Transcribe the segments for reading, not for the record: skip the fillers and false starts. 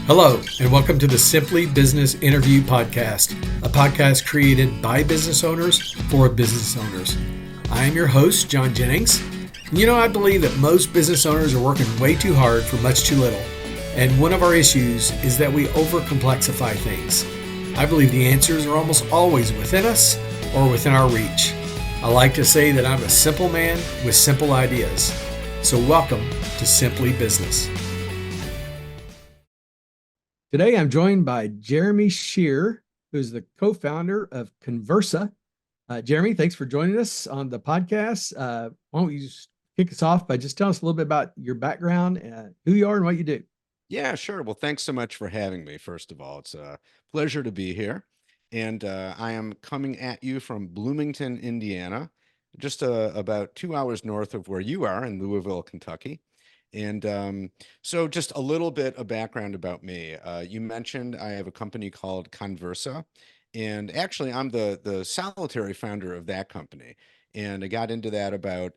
Hello, and welcome to the Simply Business Interview Podcast, a podcast created by business owners for business owners. I am your host, John Jennings. And I believe that most business owners are working way too hard for much too little. And one of our issues is that we overcomplexify things. I believe the answers are almost always within us or within our reach. I like to say that I'm a simple man with simple ideas. So welcome to Simply Business. Today, I'm joined by Jeremy Shere, who's the co-founder of Conversa. Jeremy, thanks for joining us on the podcast. Why don't you just kick us off by just telling us a little bit about your background, who you are and what you do? Yeah, sure. Well, thanks so much for having me. First of all, it's a pleasure to be here. And I am coming at you from Bloomington, Indiana, just about 2 hours north of where you are in Louisville, Kentucky. And so just a little bit of background about me. You mentioned I have a company called Conversa, and actually I'm the solitary founder of that company. And I got into that about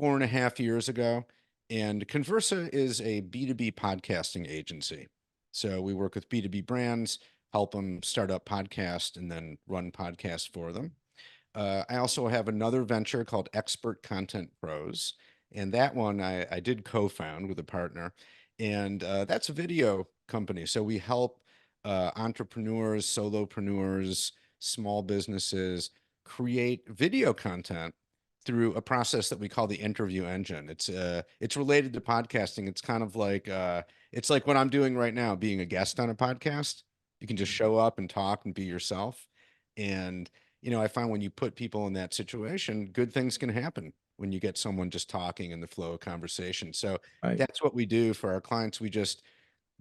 4.5 years ago. And Conversa is a B2B podcasting agency. So we work with B2B brands, help them start up podcasts and then run podcasts for them. I also have another venture called Expert Content Pros. And that one I did co-found with a partner. And that's a video company. So we help entrepreneurs, solopreneurs, small businesses create video content through a process that we call the interview engine. It's related to podcasting. It's kind of like it's like what I'm doing right now, being a guest on a podcast. You can just show up and talk and be yourself. And I find when you put people in that situation, good things can happen when you get someone just talking in the flow of conversation. So Right. that's what we do for our clients. We just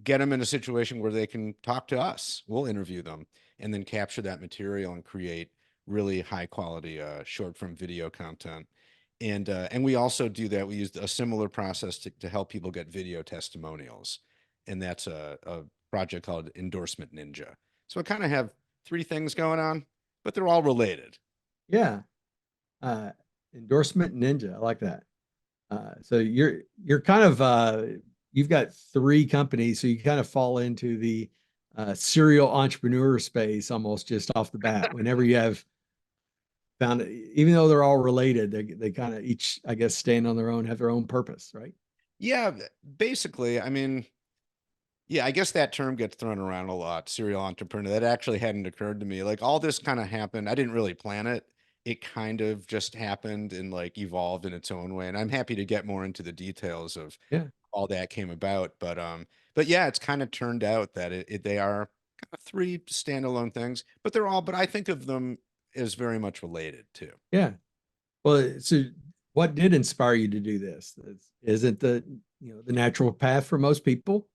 get them in a situation where they can talk to us. We'll interview them and then capture that material and create really high quality short form video content. And we also do that. We use a similar process to help people get video testimonials. And that's a project called Endorsement Ninja. So I kind of have three things going on, but they're all related. Yeah. Uh, Endorsement Ninja. I like that. So you're kind of you've got three companies, so you kind of fall into the serial entrepreneur space almost just off the bat. Whenever you have found it, even though they're all related, they kind of each, I guess, stand on their own, have their own purpose, right? Yeah, basically, I mean, yeah, I guess that term gets thrown around a lot, serial entrepreneur. That actually hadn't occurred to me. Like all this kind of happened. I didn't really plan it. It kind of just happened and like evolved in its own way. And I'm happy to get more into the details of Yeah. all that came about. But yeah, it's kind of turned out that they are kind of three standalone things, but but I think of them as very much related too. Yeah. Well, so what did inspire you to do this? Isn't the natural path for most people?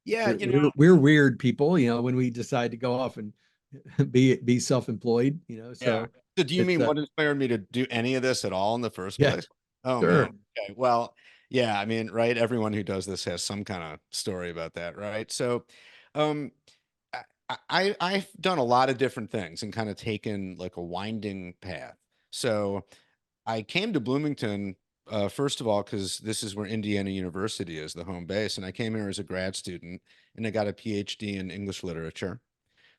Yeah, We're weird people, when we decide to go off and be self-employed, yeah. so So do you it's mean what inspired me to do any of this at all in the first yeah, place? Oh man. sure. Okay. Well, yeah, I mean, right, everyone who does this has some kind of story about that, right? So, um I've done a lot of different things and kind of taken like a winding path. So, I came to Bloomington first of all because this is where Indiana University is, the home base, and I came here as a grad student and I got a PhD in English literature.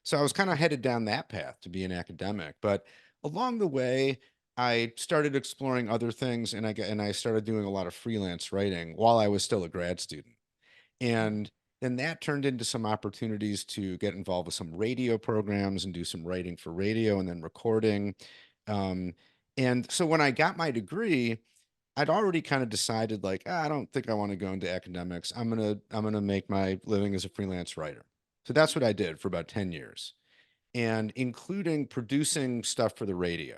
So I was kind of headed down that path to be an academic, but along the way, I started exploring other things, and I started doing a lot of freelance writing while I was still a grad student, and then that turned into some opportunities to get involved with some radio programs and do some writing for radio and then recording. Um, and so when I got my degree, I'd already kind of decided like, I don't think I want to go into academics. I'm gonna make my living as a freelance writer. So that's what I did for about 10 years, and including producing stuff for the radio,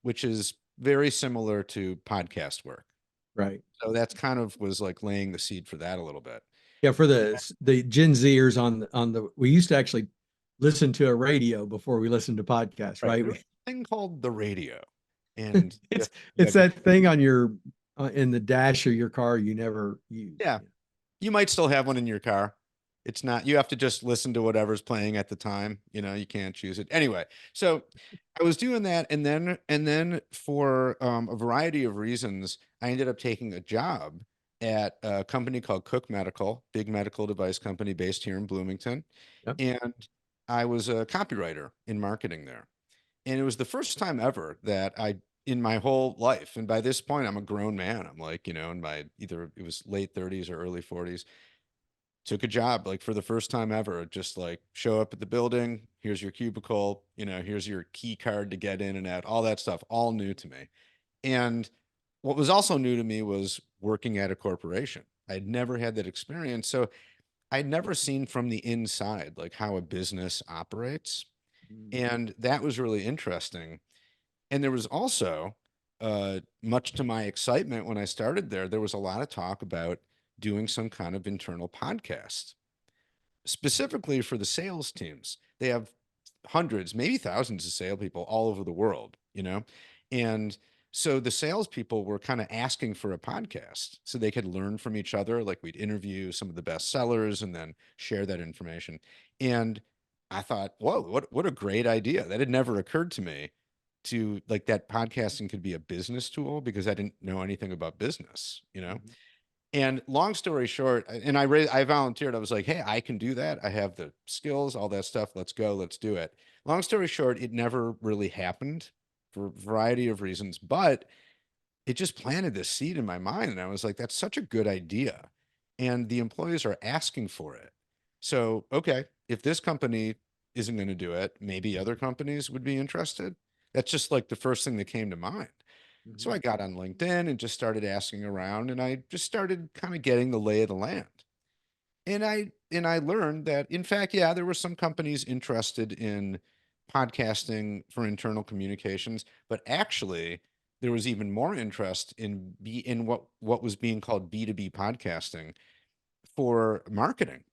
which is very similar to podcast work. Right. So that's kind of was like laying the seed for that a little bit. Yeah, for the Gen Zers we used to actually listen to a radio before we listened to podcasts, Right. right? There was a thing called the radio, and It's you it's had to, that thing on your in the dash of your car you never use. yeah, you might still have one in your car. It's not, you have to just listen to whatever's playing at the time. You can't choose it. Anyway, so I was doing that, and then for a variety of reasons, I ended up taking a job at a company called Cook Medical, big medical device company based here in Bloomington. Yep. And I was a copywriter in marketing there. And it was the first time ever that in my whole life, and by this point, I'm a grown man. I'm like, in my either it was late 30s or early 40s, took a job like for the first time ever, just like show up at the building. Here's your cubicle, here's your key card to get in and out, all that stuff, all new to me. And what was also new to me was working at a corporation. I'd never had that experience. So I'd never seen from the inside, like how a business operates. And that was really interesting. And there was also, much to my excitement when I started there was a lot of talk about doing some kind of internal podcast, specifically for the sales teams. They have hundreds, maybe thousands of salespeople all over the world, And so the salespeople were kind of asking for a podcast so they could learn from each other. Like we'd interview some of the best sellers and then share that information. And I thought, whoa, what a great idea. That had never occurred to me to like that podcasting could be a business tool because I didn't know anything about business. And long story short, I volunteered. I was like, hey, I can do that. I have the skills, all that stuff. Let's go. Let's do it. Long story short, it never really happened for a variety of reasons, but it just planted this seed in my mind. And I was like, that's such a good idea. And the employees are asking for it. So, okay, if this company isn't going to do it, maybe other companies would be interested. That's just like the first thing that came to mind. So I got on LinkedIn and just started asking around, and I just started kind of getting the lay of the land. And I learned that, in fact, yeah, there were some companies interested in podcasting for internal communications, but actually there was even more interest in what was being called B2B podcasting for marketing.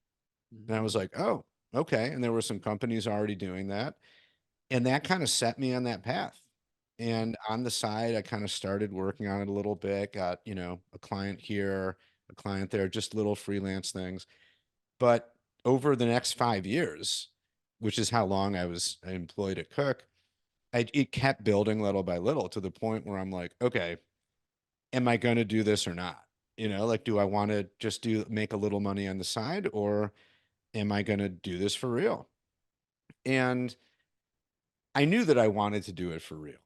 And I was like, oh, okay. And there were some companies already doing that. And that kind of set me on that path. And on the side, I kind of started working on it a little bit, got, a client here, a client there, just little freelance things. But over the next 5 years, which is how long I was employed at Cook, it kept building little by little to the point where I'm like, okay, am I going to do this or not? Like, do I want to just make a little money on the side, or am I going to do this for real? And I knew that I wanted to do it for real.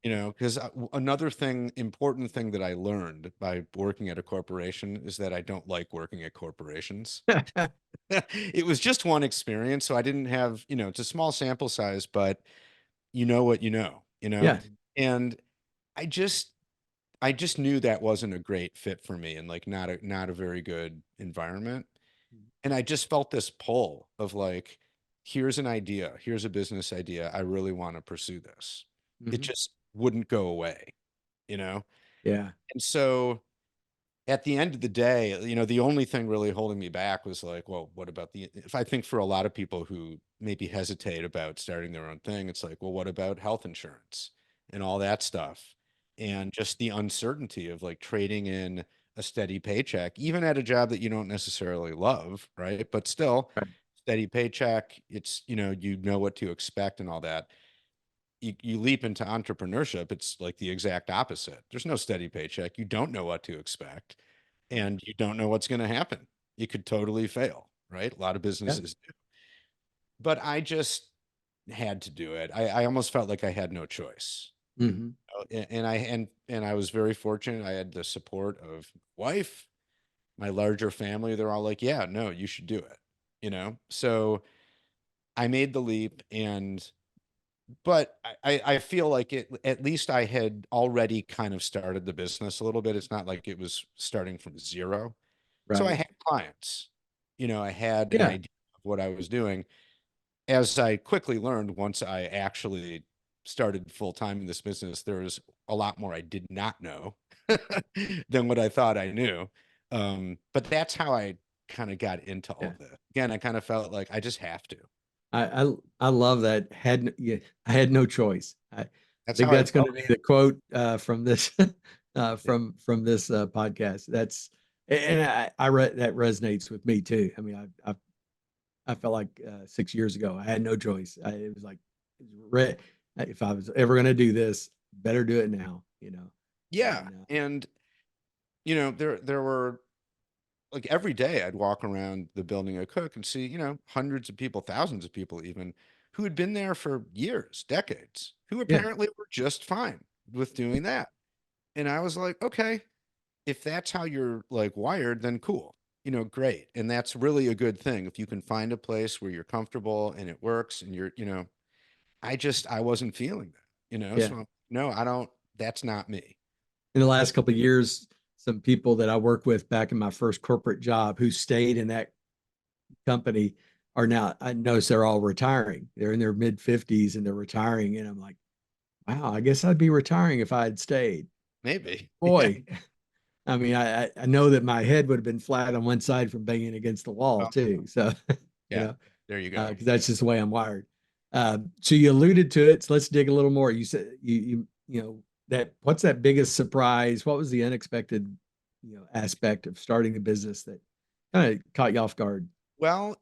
Because another important thing that I learned by working at a corporation is that I don't like working at corporations. It was just one experience. So I didn't have, it's a small sample size, but you know what, Yeah. and I just, I just knew that wasn't a great fit for me and like not a very good environment. And I just felt this pull of like, here's an idea, here's a business idea. I really want to pursue this. It just wouldn't go away, you know? Yeah. And so at the end of the day, the only thing really holding me back was like, well, what about if I think for a lot of people who maybe hesitate about starting their own thing, it's like, well, what about health insurance and all that stuff? And just the uncertainty of like trading in a steady paycheck, even at a job that you don't necessarily love, right? But still, Right. steady paycheck, it's, you know what to expect and all that. You leap into entrepreneurship, it's like the exact opposite. There's no steady paycheck. You don't know what to expect and you don't know what's going to happen. You could totally fail, right? A lot of Yeah. businesses do. But I just had to do it. I almost felt like I had no choice. Mm-hmm. And I was very fortunate. I had the support of wife, my larger family. They're all like, yeah, no, you should do it. So I made the leap, but I feel like at least I had already kind of started the business a little bit. It's not like it was starting from zero. So I Right. had clients, I had an Yeah. idea of what I was doing. As I quickly learned, once I actually started full time in this business, there was a lot more I did not know than what I thought I knew. But that's how I kind of got into all Yeah. of this. Again, I kind of felt like I just have to. I love that. Yeah, I had no choice. I That's think how I that's going felt. to be the quote from this Yeah. from this podcast. That's and I read that resonates with me too. I mean, I felt like 6 years ago I had no choice. It was like if I was ever going to do this, better do it now. Yeah. And And there were like every day I'd walk around the building I cook and see, hundreds of people, thousands of people even, who had been there for years, decades, who Yeah. apparently were just fine with doing that. And I was like, okay, if that's how you're like wired, then cool, great. And that's really a good thing. If you can find a place where you're comfortable and it works and I wasn't feeling that, Yeah. so no, I don't, that's not me. In the last couple of years, some people that I worked with back in my first corporate job who stayed in that company are now, I notice they're all retiring. They're in their mid 50s and they're retiring. And I'm like, wow, I guess I'd be retiring if I had stayed. Maybe. Yeah. Boy, I mean, I know that my head would have been flat on one side from banging against the wall Well, too. So, yeah, there you go. because that's just the way I'm wired. So you alluded to it. So let's dig a little more. You said that what's that biggest surprise? What was the unexpected, aspect of starting a business that kind of caught you off guard? Well,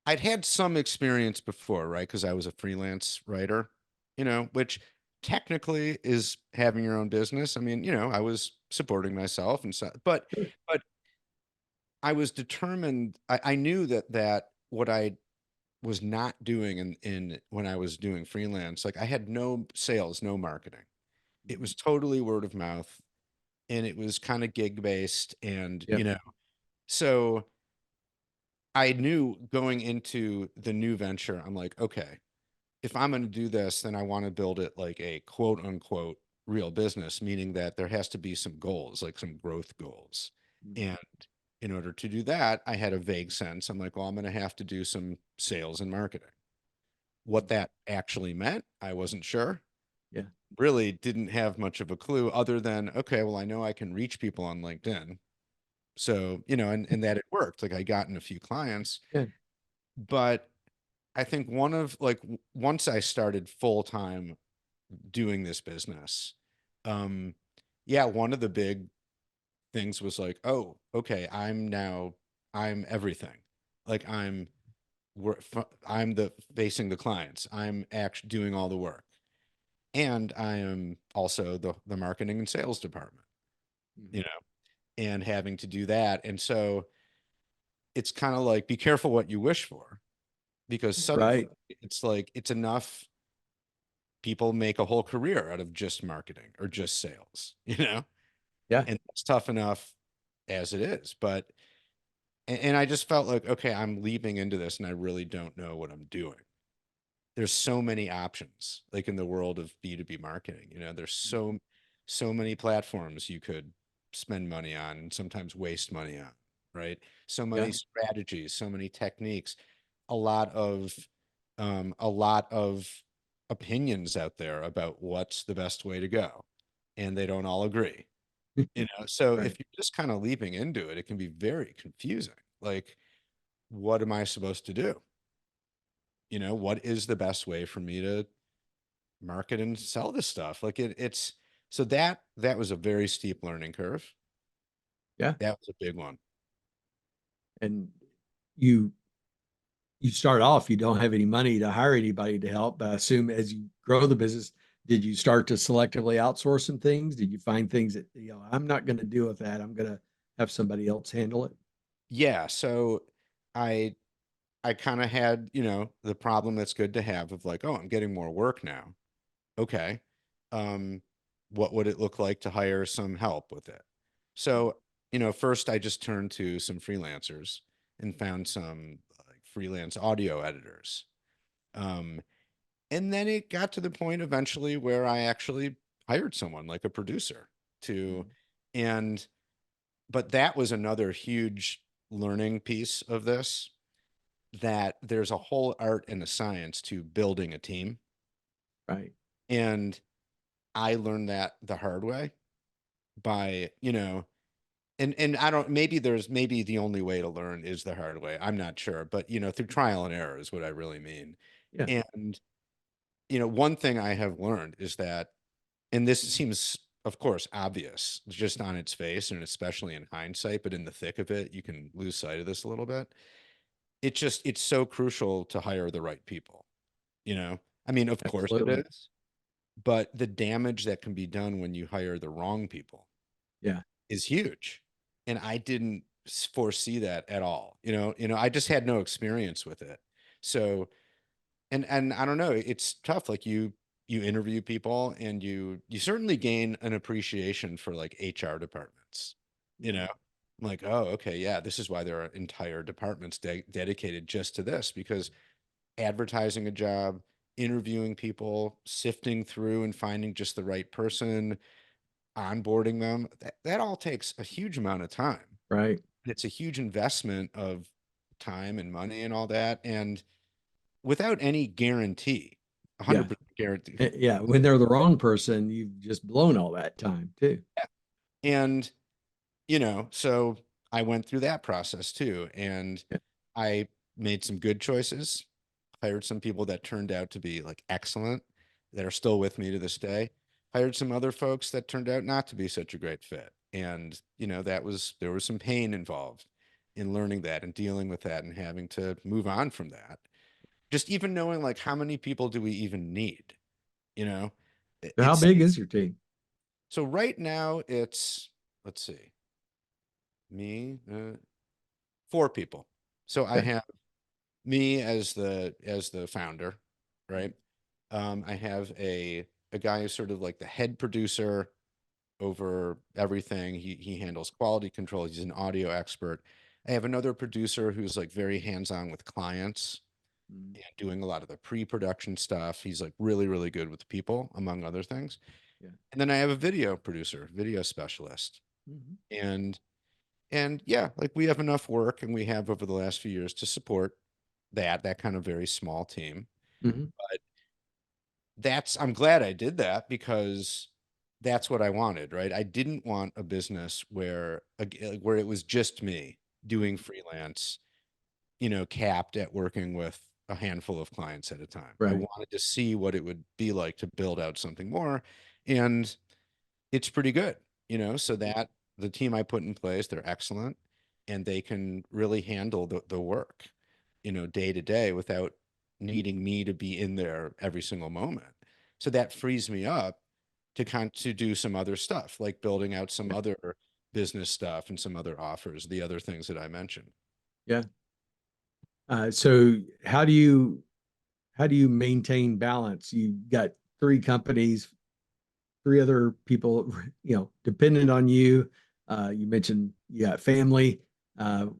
I'd had some experience before, right? Because I was a freelance writer, which technically is having your own business. I mean, I was supporting myself and so, Sure. but I was determined. I knew that what I was not doing in when I was doing freelance, like I had no sales, no marketing. It was totally word of mouth, and it was kind of gig based, and Yep. so I knew going into the new venture, I'm like, okay, if I'm going to do this, then I want to build it like a quote unquote real business, meaning that there has to be some goals, like some growth goals. And in order to do that, I had a vague sense. I'm like, well, I'm going to have to do some sales and marketing. What that actually meant, I wasn't sure. Yeah. Really didn't have much of a clue other than, okay, well, I know I can reach people on LinkedIn. So, and that it worked. Like I gotten a few clients, Yeah. but I think once I started full time doing this business, um, yeah, one of the big things was like, oh, okay, I'm everything. Like I'm the facing the clients. I'm actually doing all the work, and I am also the marketing and sales department. Mhm. You know, and having to do that, and so it's kind of like be careful what you wish for, because suddenly Right. it's like it's enough people make a whole career out of just marketing or just sales, Yeah. and it's tough enough as it is. But, and I just felt like, okay, I'm leaping into this and I really don't know what I'm doing. There's so many options, like in the world of B2B marketing, there's so many platforms you could spend money on and sometimes waste money on, right? So many Yeah. strategies, so many techniques, a lot of a lot of opinions out there about what's the best way to go, and they don't all agree. So Right. if you're just kind of leaping into it, it can be very confusing. Like, what am I supposed to do? What is the best way for me to market and sell this stuff? Like it's so that was a very steep learning curve. Yeah. That was a big one. And you you start off, you don't have any money to hire anybody to help. But I assume as you grow the business, did you start to selectively outsource some things? Did you find things that, I'm not going to deal with that. I'm going to have somebody else handle it? Yeah. So I I kind of had, the problem that's good to have of like, oh, I'm getting more work now. Okay. Um, what would it look like to hire some help with it? So, first I just turned to some freelancers and found some like freelance audio editors. Um, and then it got to the point eventually where I actually hired someone like a producer to, and, but that was another huge learning piece of this, that there's a whole art and a science to building a team. Right. And I learned that the hard way by, and I don't, maybe the only way to learn is the hard way. I'm not sure, but through trial and error is what I really mean. Yeah. And, one thing I have learned is that, and this seems, of course, obvious just on its face and especially in hindsight, but in the thick of it, you can lose sight of this a little bit. It's so crucial to hire the right people, I mean, of course it Absolutely. is, but the damage that can be done when you hire the wrong people, Yeah. is huge. And I didn't foresee that at all. I just had no experience with it. So, and I don't know, it's tough. Like you interview people and you certainly gain an appreciation for like HR departments, you know, like, oh, okay, yeah, this is why there are entire departments dedicated just to this, because advertising a job, interviewing people, sifting through and finding just the right person, onboarding them, that all takes a huge amount of time. Right. It's a huge investment of time and money and all that. And without any guarantee, Yeah. 100% guarantee. Yeah. When they're the wrong person, you've just blown all that time too. And, so I went through that process too. And Yeah. I made some good choices, hired some people that turned out to be like excellent, that are still with me to this day, hired some other folks that turned out not to be such a great fit. And, there was some pain involved in learning that and dealing with that and having to move on from that. Just even knowing like how many people do we even need, you know? So how It's big is your team? so right now it's, let's see, me, four people. So I Okay. have me as the founder, right? I have a guy who's sort of like the head producer over everything. He handles quality control. He's an audio expert. I have another producer who's like very hands-on with clients Mhm. and doing a lot of the pre-production stuff. He's like really, really good with people, among other things. Yeah. And then I have a video producer, video specialist. Mhm. And yeah, like we have enough work and we have over the last few years to support that kind of very small team. Mhm. But I'm glad I did that because that's what I wanted, right? I didn't want a business where it was just me doing freelance, capped at working with a handful of clients at a time. I Right. wanted to see what it would be like to build out something more. And it's pretty good, so that the team I put in place, they're excellent and they can really handle the work, day to day without needing me to be in there every single moment. So that frees me up to do some other stuff, like building out some Yeah. other business stuff and some other offers, the other things that I mentioned. Yeah. So how do you maintain balance? You got three companies, three other people, dependent on you. You mentioned you got family. Uh,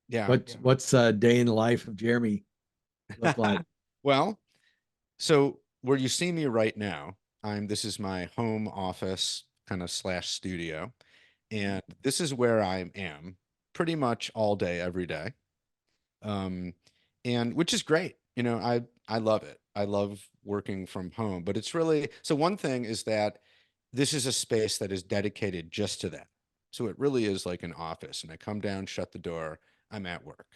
Yeah. what's a day in the life of Jeremy look like? Well, so where you see me right now, this is my home office kind of slash studio. And this is where I am pretty much all day, every day. Um, and which is great. I love it. I love working from home, but it's really, so one thing is that this is a space that is dedicated just to that. So it really is like an office and I come down, shut the door, I'm at work.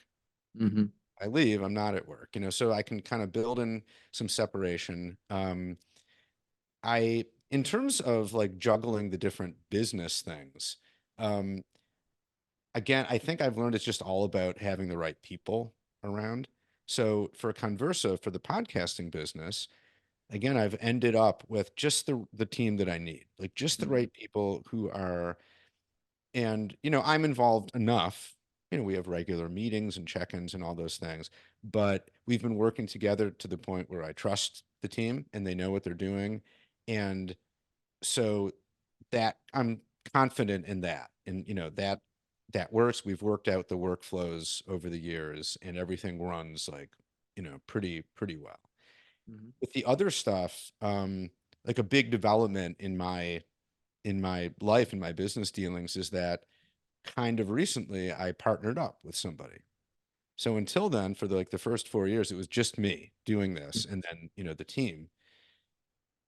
Hmm. I leave, I'm not at work, so I can kind of build in some separation. In terms of like juggling the different business things, um, again, I think I've learned it's just all about having the right people around. So for Conversa, for the podcasting business, again, I've ended up with just the team that I need, like just the right people who are, and I'm involved enough. We have regular meetings and check-ins and all those things, but we've been working together to the point where I trust the team and they know what they're doing. And so that I'm confident in that. And that works. We've worked out the workflows over the years and everything runs like, pretty well. Hmm. With the other stuff, like a big development in my life, in my business dealings, is that kind of recently I partnered up with somebody. So until then, for the first 4 years, it was just me doing this and then, the team.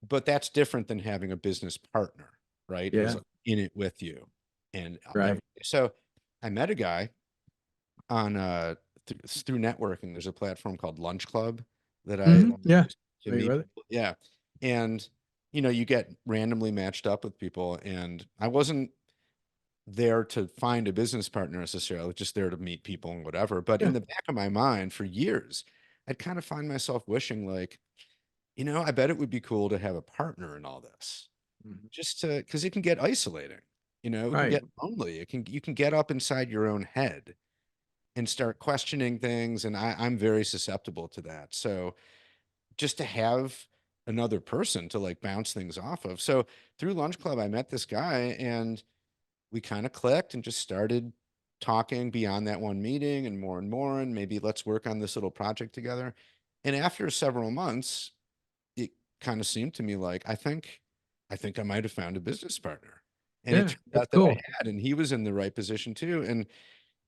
But that's different than having a business partner, right? Who's Yeah. like in it with you. And Right. so I met a guy on through networking. There's a platform called Lunch Club that I Hmm. Yeah. use to Are you meet with it? people. Yeah. And you get randomly matched up with people. And I wasn't there to find a business partner necessarily. I was just there to meet people and whatever. But in Yeah. the back of my mind for years, I'd kind of find myself wishing like, I bet it would be cool to have a partner in all this, Mhm. just because it can get isolating, You know, it can Right. get lonely. You can get up inside your own head and start questioning things. And I'm very susceptible to that. So just to have another person to like bounce things off of. So through Lunch Club, I met this guy and we kind of clicked and just started talking beyond that one meeting and more, and maybe let's work on this little project together. And after several months, it kind of seemed to me like I think I might have found a business partner. And it Yeah, turned that's out that I cool. had, and he was in the right position too. And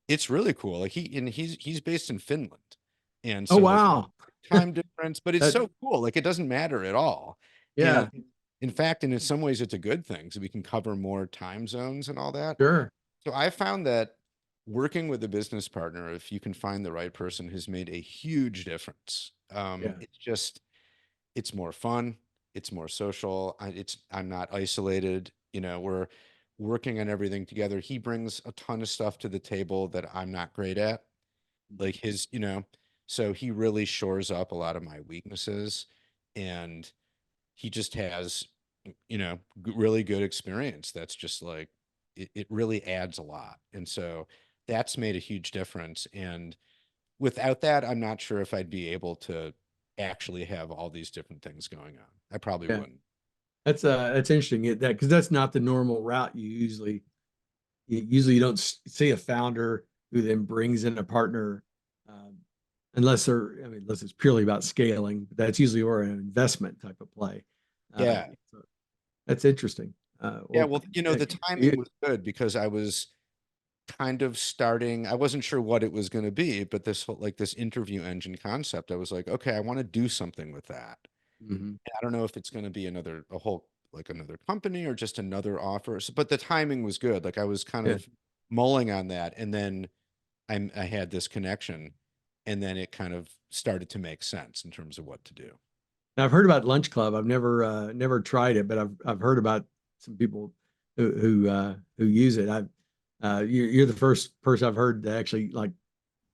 it's really cool. Like he's based in Finland. And Oh, so like wow. time difference, but it's That, so cool. Like it doesn't matter at all. yeah, And in fact, and in some ways it's a good thing. So we can cover more time zones and all that. sure. So I found that working with a business partner, if you can find the right person, has made a huge difference. Yeah. It's more fun, it's more social. I'm not isolated. You know, we're working on everything together. He brings a ton of stuff to the table that I'm not great at, like so he really shores up a lot of my weaknesses, and he just has, really good experience. That's just like, it really adds a lot. And so that's made a huge difference. And without that, I'm not sure if I'd be able to actually have all these different things going on. I probably Yeah. wouldn't. That's interesting that because that's not the normal route usually you don't see a founder who then brings in a partner um, unless it's purely about scaling. That's usually or an investment type of play. Uh, Yeah. so that's interesting. Yeah. Well, Well, the timing you, was good because I was kind of starting, I wasn't sure what it was going to be, but this whole, like this interview engine concept, I was like, okay, I want to do something with that. mhm. I don't know if it's going to be another company or just another offer. But the timing was good. Like I was kind Yeah. of mulling on that. And then I had this connection, and then it kind of started to make sense in terms of what to do. Now, I've heard about Lunch Club. I've never tried it, but I've heard about some people who use it. You're the first person I've heard that actually like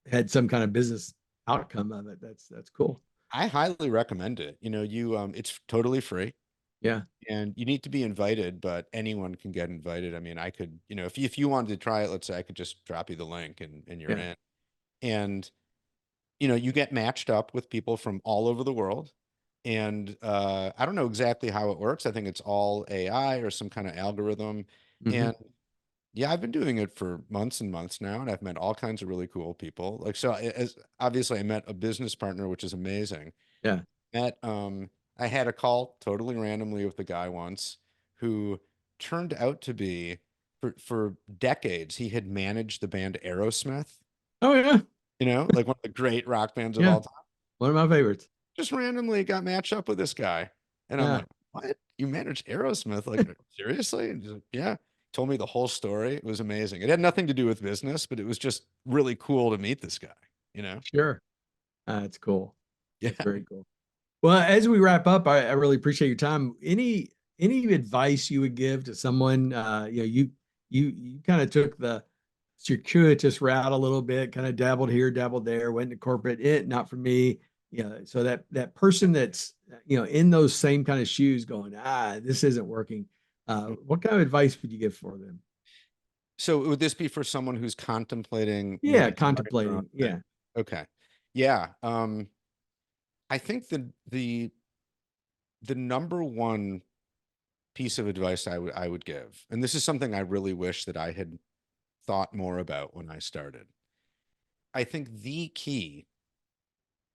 had some kind of business outcome of it. That's cool. I highly recommend it. It's totally free, Yeah. and you need to be invited, but anyone can get invited. I mean, I could, if you wanted to try it, let's say I could just drop you the link and you're Yeah. in. And you get matched up with people from all over the world. And I don't know exactly how it works. I think it's all AI or some kind of algorithm. Hmm. And yeah, I've been doing it for months and months now, and I've met all kinds of really cool people. Like, so as obviously I met a business partner, which is amazing. Yeah. Met, I had a call totally randomly with a guy once who turned out to be, for decades, he had managed the band Aerosmith, Oh yeah. like one of the great rock bands of Yeah. all time. One of my favorites. Just randomly got matched up with this guy. And I'm Yeah. like, what? You manage Aerosmith? Like, seriously? And he's like, yeah. Told me the whole story. It was amazing. It had nothing to do with business, but it was just really cool to meet this guy. Sure. That's cool. Yeah. That's very cool. Well, as we wrap up, I really appreciate your time. Any advice you would give to someone? You kind of took the circuitous route a little bit, kind of dabbled here, dabbled there, went to corporate. Not for me. So that person that's in those same kind of shoes, going, this isn't working. What kind of advice would you give for them? So would this be for someone who's contemplating Yeah, maybe starting their own contemplating. thing? Yeah, Okay. Yeah. I think the number one piece of advice I would give, and this is something I really wish that I had thought more about when I started. I think the key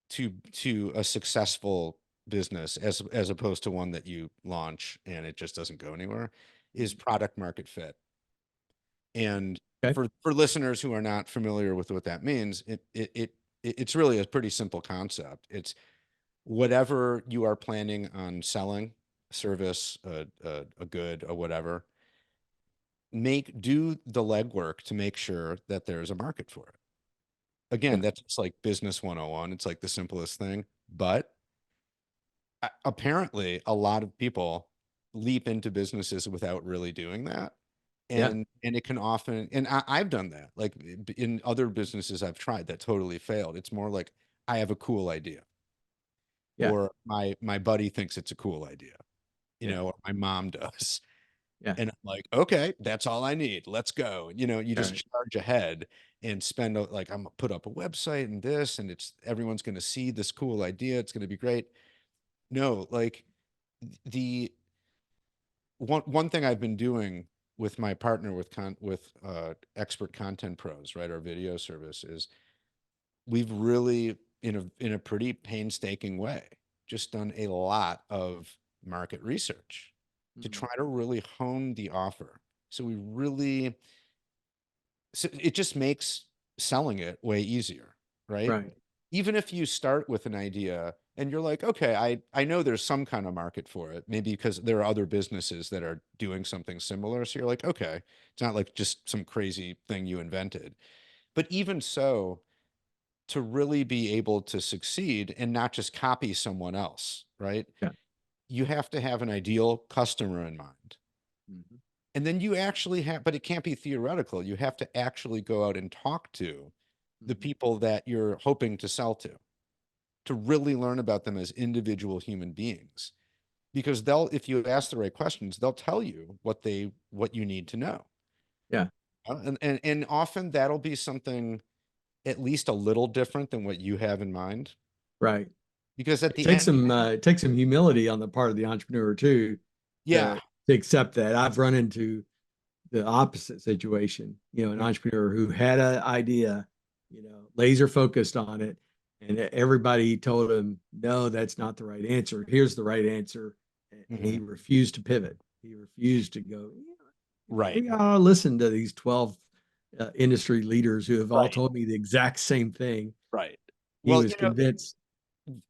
to a successful business, as opposed to one that you launch and it just doesn't go anywhere, is product market fit. And okay, for listeners who are not familiar with what that means, it's really a pretty simple concept. It's whatever you are planning on selling, service, a good, or whatever, do the legwork to make sure that there's a market for it. yeah, Again, that's just like business 101. It's like the simplest thing, but apparently a lot of people leap into businesses without really doing that. yeah, And it can often, and I've done that, like in other businesses I've tried that totally failed. It's more like I have a cool idea, yeah, or my buddy thinks it's a cool idea, yeah, or my mom does. Yeah. And I'm like, okay, that's all I need. Let's go. You know, you just Right. charge ahead and spend like, I'm gonna put up a website and this, and everyone's going to see this cool idea. It's going to be great. No, like the one thing I've been doing with my partner with Expert Content Pros, right, our video service, is we've really in a pretty painstaking way just done a lot of market research to Mhm. try to really hone the offer. So it just makes selling it way easier, right? Right. Even if you start with an idea and you're like, okay, I know there's some kind of market for it, maybe because there are other businesses that are doing something similar. So you're like, okay, it's not like just some crazy thing you invented. But even so, to really be able to succeed and not just copy someone else, right? Yeah. You have to have an ideal customer in mind. Mhm. And then you actually have, but it can't be theoretical. You have to actually go out and talk to the Mhm. people that you're hoping to sell to really learn about them as individual human beings. Because if you ask the right questions, they'll tell you what you need to know. Yeah. And often that'll be something at least a little different than what you have in mind. Right. Because at It the takes end, some humility on the part of the entrepreneur too, yeah, to accept that. I've run into the opposite situation, an entrepreneur who had an idea, laser focused on it, and everybody told him, no, that's not the right answer. Here's the right answer. And he mhm, refused to pivot. He refused to go, right, maybe I'll listen to these 12 industry leaders who have all right, told me the exact same thing. right. He Well, was convinced.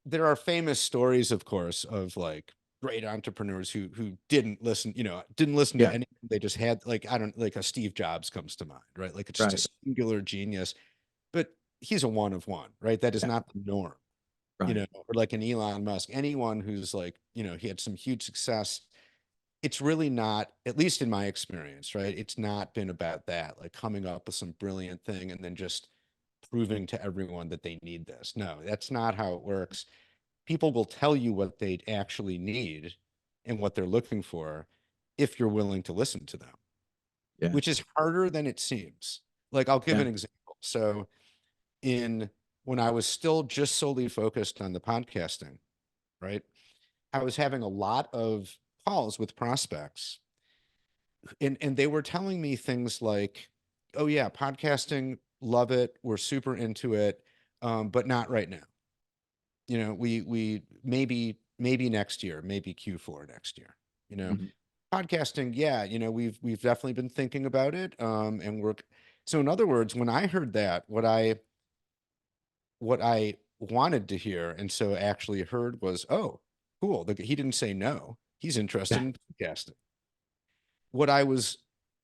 there are famous stories, of course, of like great entrepreneurs who didn't listen, didn't listen to Yeah, anything. They just had like, I don't like a Steve Jobs comes to mind, right? Like it's just right. a singular genius, but he's a one of one, right? That is Yeah, not the norm, right. or like an Elon Musk, anyone who's like, he had some huge success. It's really not, at least in my experience, right? It's not been about that, like coming up with some brilliant thing and then just proving to everyone that they need this. No, that's not how it works. People will tell you what they actually need and what they're looking for if you're willing to listen to them, Yeah, which is harder than it seems. Like I'll give yeah. an example. So in when I was still just solely focused on the podcasting, right? I was having a lot of calls with prospects and they were telling me things like, "Oh yeah, podcasting, love it. We're super into it, but not right now. We maybe next year, maybe Q4 next year. You know, Mhm. podcasting, yeah. We've definitely been thinking about it, and we're so in other words, when I heard that, what I wanted to hear, and so actually heard was, oh, cool. He didn't say no. He's interested Yeah, in podcasting. What I was,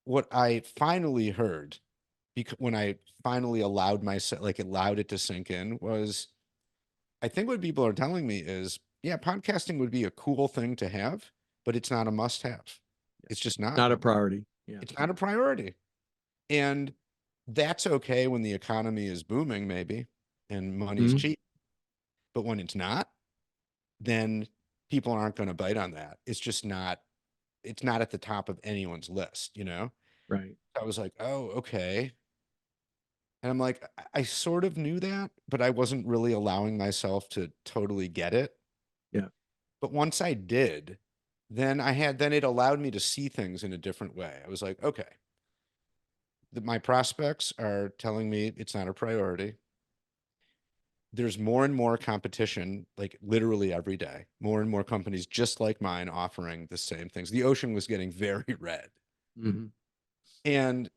what I finally heard, because when I finally allowed myself, like allowed it to sink in, was I think what people are telling me is, yeah, podcasting would be a cool thing to have, but it's not a must have. yeah. It's just not. Not a priority. Yeah. It's not a priority. And that's okay when the economy is booming, maybe, and money's Mhm. cheap. But when it's not, then people aren't going to bite on that. It's not at the top of anyone's list. Right. I was like, oh, okay. And I'm like, I sort of knew that, but I wasn't really allowing myself to totally get it. Yeah. But once I did, then it allowed me to see things in a different way. I was like, okay, my prospects are telling me it's not a priority. There's more and more competition, like literally every day, more and more companies just like mine offering the same things. The ocean was getting very red. Mhm. And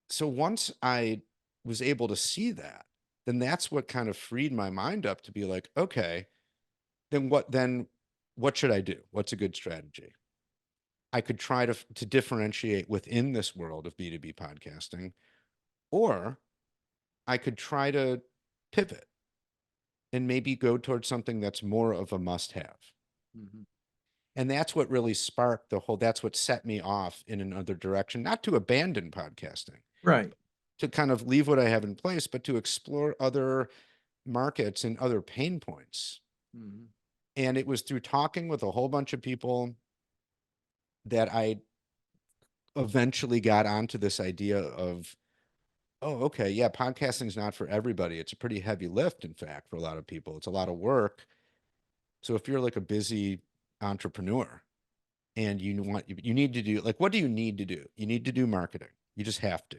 so once I was able to see that, then that's what kind of freed my mind up to be like, okay, then what should I do? What's a good strategy? I could try to differentiate within this world of B2B podcasting, or I could try to pivot and maybe go towards something that's more of a must have. Mhm. And that's what really sparked that's what set me off in another direction, not to abandon podcasting, Right. to kind of leave what I have in place, but to explore other markets and other pain points. Mhm. And it was through talking with a whole bunch of people that I eventually got onto this idea of, oh, okay, yeah, podcasting's not for everybody. It's a pretty heavy lift, in fact, for a lot of people. It's a lot of work. So if you're like a busy entrepreneur and you need to do, like, what do you need to do? You need to do marketing. You just have to,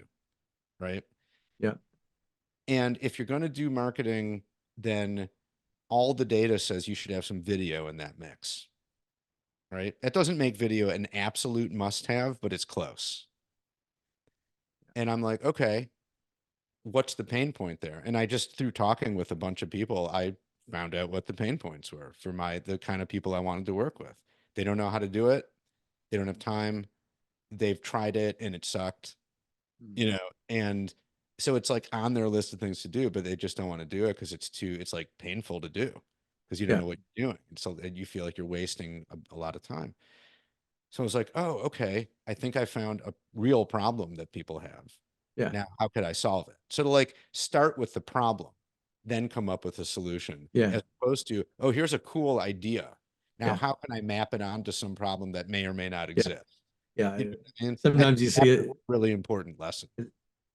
right? Yeah. And if you're going to do marketing, then all the data says you should have some video in that mix, right? That doesn't make video an absolute must-have, but it's close. And I'm like, okay, what's the pain point there? And I just, through talking with a bunch of people, I found out what the pain points were for the kind of people I wanted to work with. They don't know how to do it. They don't have time. They've tried it and it sucked, you know, and so it's like on their list of things to do, but they just don't want to do it because it's like painful to do because you don't know what you're doing. And so and you feel like you're wasting a lot of time. So I was like, oh, okay, I think I found a real problem that people have. Yeah. Now, how could I solve it? So to like start with the problem, then come up with a solution, Yeah. as opposed to, oh, here's a cool idea. Now, Yeah. how can I map it onto some problem that may or may not exist? Yeah. And Sometimes you see that's it. a really important lesson.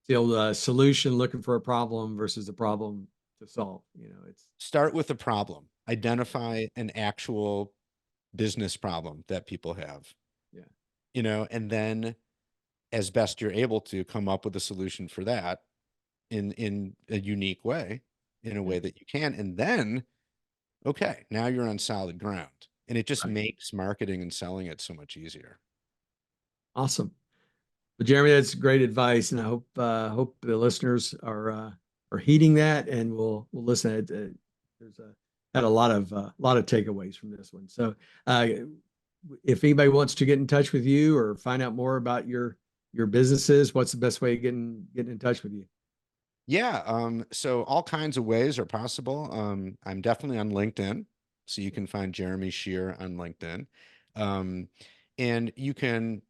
The old solution looking for a problem versus a problem to solve. You know, it's Start with a problem. Identify an actual business problem that people have. Yeah. You know, and then as best you're able to come up with a solution for that in a unique way, in a way that you can. And then, okay, now you're on solid ground. And it just makes marketing and selling it so much easier. Awesome. Well, Jeremy, that's great advice, and I hope the listeners are heeding that, and we'll listen. There's had a lot of takeaways from this one. So, if anybody wants to get in touch with you or find out more about your businesses, what's the best way of getting in touch with you? Yeah, so all kinds of ways are possible. I'm definitely on LinkedIn, so you can find Jeremy Shere on LinkedIn, and you can.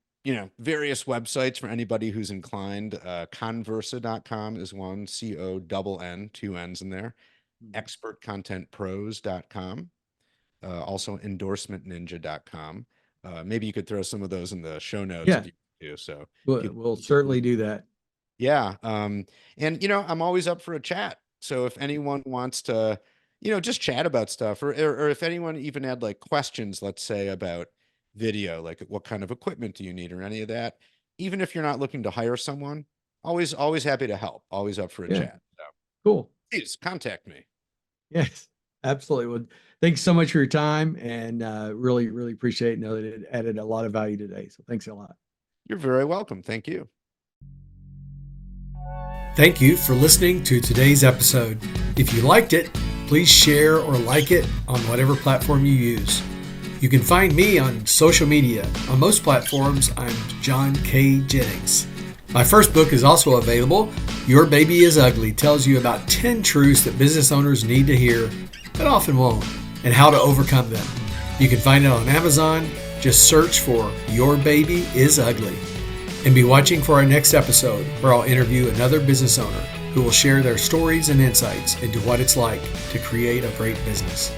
Various websites for anybody who's inclined. Conversa.com is one, CONN, 2 N's in there. Expertcontentpros.com. Also endorsementninja.com. Maybe you could throw some of those in the show notes if you do. So we'll certainly do that. Yeah. And I'm always up for a chat. So if anyone wants to, just chat about stuff, or if anyone even had like questions, let's say about video, like what kind of equipment do you need or any of that, even if you're not looking to hire someone, always happy to help, always up for a chat. So cool. Please contact me. Yes, absolutely. Well, thanks so much for your time, and really appreciate it. Know that it added a lot of value today. So thanks a lot. You're very welcome. Thank you. Thank you for listening to today's episode. If you liked it, please share or like it on whatever platform you use. You can find me on social media. On most platforms, I'm John K. Jennings. My first book is also available. Your Baby is Ugly tells you about 10 truths that business owners need to hear, but often won't, and how to overcome them. You can find it on Amazon. Just search for Your Baby is Ugly. And be watching for our next episode, where I'll interview another business owner who will share their stories and insights into what it's like to create a great business.